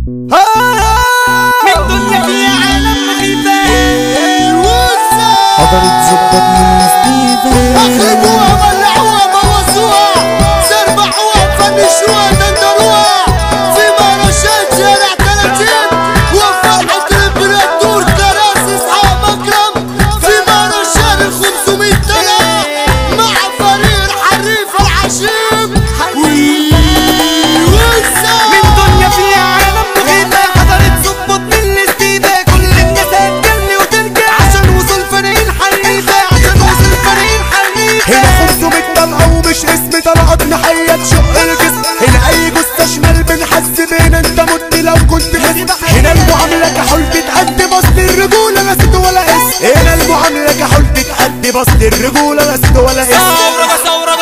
من دنيا فيها عالم مخيفة حضرت ظبط من ستيفن أخربوها ولعوها بوظوها سربحوها فنشوها دندروها في مهرجان شارع 30 وفرحة الامبراطور كراسي اصحاب اكرم في مهرجان 500 سنة مع فريق الحريف العشيم من دنيا فيها عالم مخيفة حضرت ظبط من الاستيفا كل الناس هتجني وترجع عشان وصل فريق الحريفة عشان وصل فريق الحريفة هنا 500 طلقة ومش اسم طلقات نحية تشق الجسم هنا أي جثة شمال بنحسب هنا أنت مت لو كنت خصم هنا المعاملة كحول بتأدي بسط الرجولة لا ست ولا اسم هنا المعاملة كحول بتأدي بسط الرجولة لا ست ولا اسم ثورة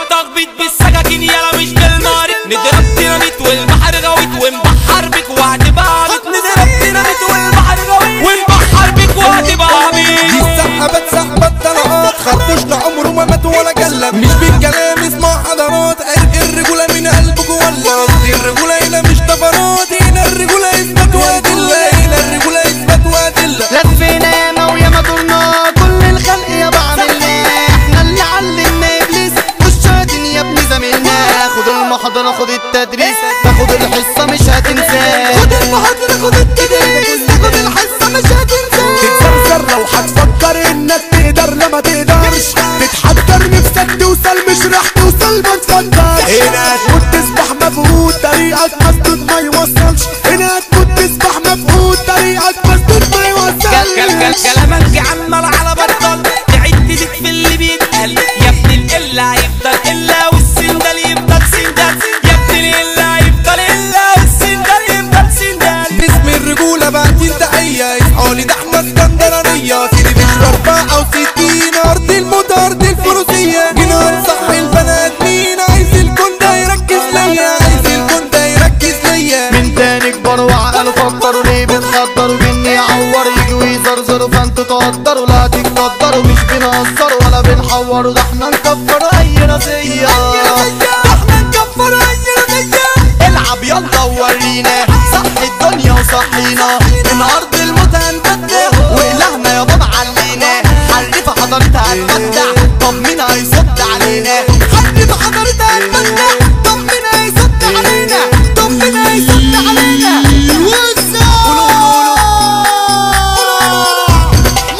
تخبيط بالسكاكين يلا مش بالنار نضرب ديناميت والبحر غويت ونبحر بك وهتبقى نضرب ديناميت والبحر غويت ونبحر بك وهتبقى دي السحبة سحبة طلقات خرطوش لعمره ما مات ولا جلب مش بالكلام اسمع حضرات عرق الرجولة من قلبك ولا دي الرجولة هنا مش طفرات هنا الرجولة اثبات وادلة هنا الرجولة اثبات وادلة لفينا ياما وياما دورنا كل الخلق يا بعملنا احنا اللي علمنا ابليس مش شاطين يا ابني زميلنا خد المحاضرة خد التدريس تاخد الحصة مش هتنسى خد المحاضرة خد التدريس تاخد الحصة مش هتنسى تتزرزر لو هتفكر انك تقدر لما تقدرش تتحضر نفسك توصل مش راح توصل ما تفكرش هنا هتموت تصبح مفقود طريقك مسدود ما يوصلش هنا هتموت تصبح مفقود طريقك مسدود ما يوصلش كلامك عمال على بطل تعيد تزيد في اللي بيتقال يا ابني القلة هيفضل إلا والسندال يفضل سندال يا ابني القلة هيفضل إلا والسندال يفضل سندال باسم الرجولة بعتين تحية اصحالي ده احنا اسكندرانية سيدي مش 64 أرض الموت أرض الفروسية جينا نصحي البنات مين عايز الكون ده يركز ليا عايز الكون ده يركز ليا من تاني كبروا وعقلوا فكروا ليه بتخدروا بإني يعور يجوا يزرزروا فانتوا تقدروا لا تتقدروا مش بنهزروا ولا بنحوروا ده احنا نكفر أي نصية ده احنا نكفر أي نصية العب يلا وورينا صح الدنيا وصحينا من أرض الموت هنبدع وإلهنا يا بابا علينا حريفة حضرتها هتبدع طب مين هيصد علينا حريفة حضرتها هتبدع طب مين هيصد علينا طب مين هيصد علينا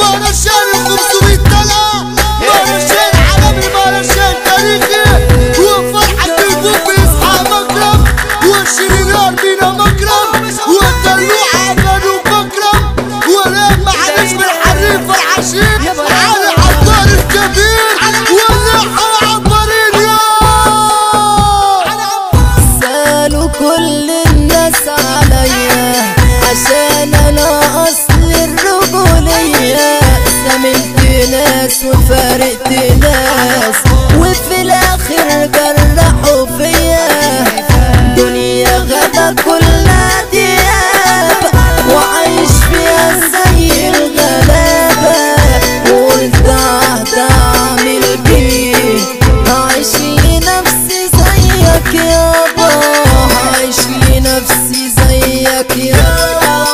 مهرجان 500 طلقة مهرجان عالمي مهرجان تاريخي وفرحة الجوب بإصحاب أكرم والشرينار بينا مكرم والدلوعة بنو مكرم ولما معلش بالحريف العشيم على عطار الكبير واللي عبرين يا سالوا كل الناس عليا عشان انا اصل الرجولية سمنت ناس وفارقت ناس وفي الاخر جرحوا فيا دنيا غدا كلها دياب وعايش فيها زي الغلابة وقلت هعمل بيه هعيش لنفسي زيك يابا هعيش لنفسي زيك يابا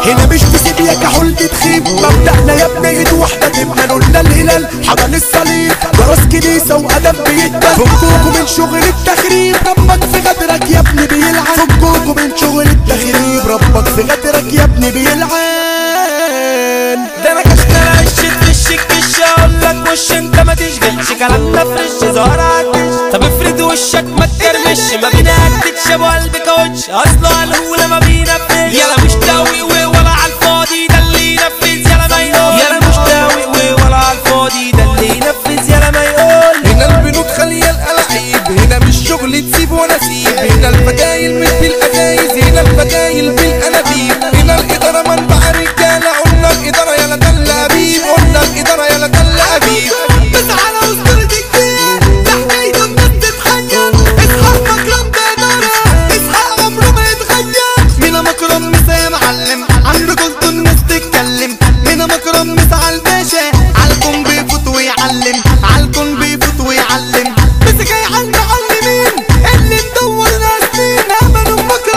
هنا مش تسيب يا كحول تخيب مبدأنا يا ابني ايد واحدة تبقى لنا الهلال حضن الصليب جرس كنيسة وأدب بيتبان فكوكوا من شغل التخريب ربك في غدرك يا ابني بيلعن فكوكوا من شغل التخريب ربك في غدرك يا ابني بيلعن ده انا كشترى الشت في الشك اقولك وش انت ما تشغلش كلامنا فريش زهرك طب افرد وشك ما تكرمش ما بينكتش ابو قلبي كاوتش اصله الهولة ما بينفذ يلا مش تاوي ولا على الفاضي ده اللي ينفذ يلا ما يقول يلا مش تاوي ولا على الفاضي ده اللي ينفذ يلا ما يقول هنا البنود خالية الألعاب هنا مش شغل تسيب ولا سيب هنا الفجايل مش بالأجايز هنا الفجايل بالأنابيب هنا الإدارة منبع رجالة قلنا الإدارة يلا دل أبيب قلنا الإدارة يلا دل أبيب بس على أسطورة الجيل ده حكايته الناس تتخيل اصحاب مكرم ده إدارة اصحاب عمره ما يتغير مينا مكرم مسا يا معلم عن رجولته الناس تتكلم مينا مكرم مسا عالباشا عالكون بيفوت ويعلم عالكون بيفوت ويعلم بس جاي عالمعلمين اللي مدور ناس مين امنوا بمكرم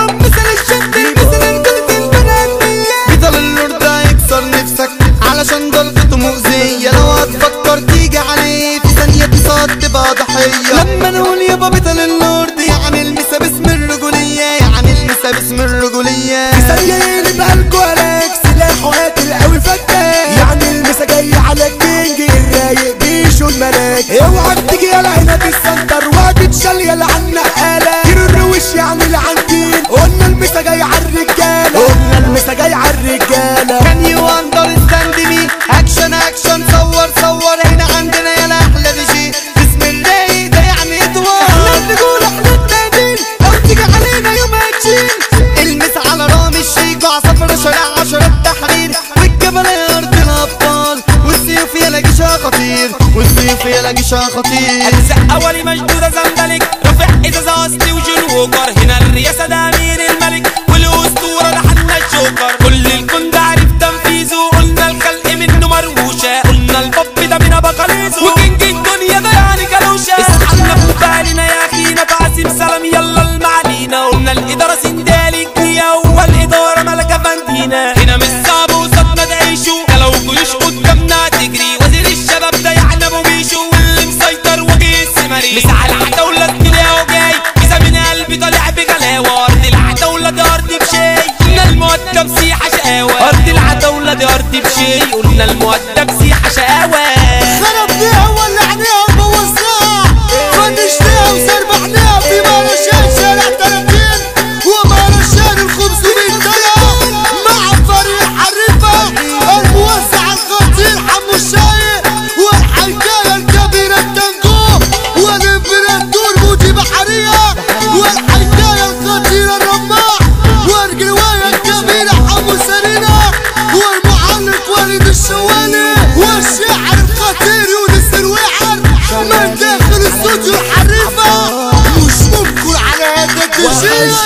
عيشة خطير. أجزاء أولي مشدودة زمبلك، رافع إزاز أصلي وجون ووكر. هنا الرئاسة ده أمير الملك، والأسطورة ده حنا الجوكر. كل الكون ده عارف تنفيذه، قلنا الخلق منه مروشة. قلنا الباب ده من بقاليزه، وكينج الدنيا ده يعني كالوشة. اصحابنا فوق بالنا يا أخينا، تعزيم سلام يلا المعلينا. قلنا الإدارة سندالك هي هو الإدارة ملكة فانتينا. هنا مش صعب وصدنا تعيشوا، ده لو جيوش قدامنا تجري. وزير الشباب ده يعني أبو بيشو، واللي مسيطر وجه السمري. مساحة العتاولة تلاقيه جاي، كيسة من قلبي طالع بجلاوة. أرض العتاولة دي أرض بشي، قلنا المؤدب سيحة شقاوة. أرض العتاولة دي أرض بشي، قلنا المؤدب سيحة شقاوة. خربناها ولعناها وبوظناها، فنشناها وسربحناها في مهرجان شارع 30 ومهرجان ال500 دولار مع فريق حريفة الموزع الخطير حمو الشاي، والحكاية الكبيرة التنجو والامبراطور موجي بحرية، والحكاية الخطيرة الرماح والرواية الكبيرة حمو سرينا، والمعلق وليد الشوالي، والشاعر الخطير يونس الوعر من داخل استوديو الحريفة. مش ممكن على هذا الشيء.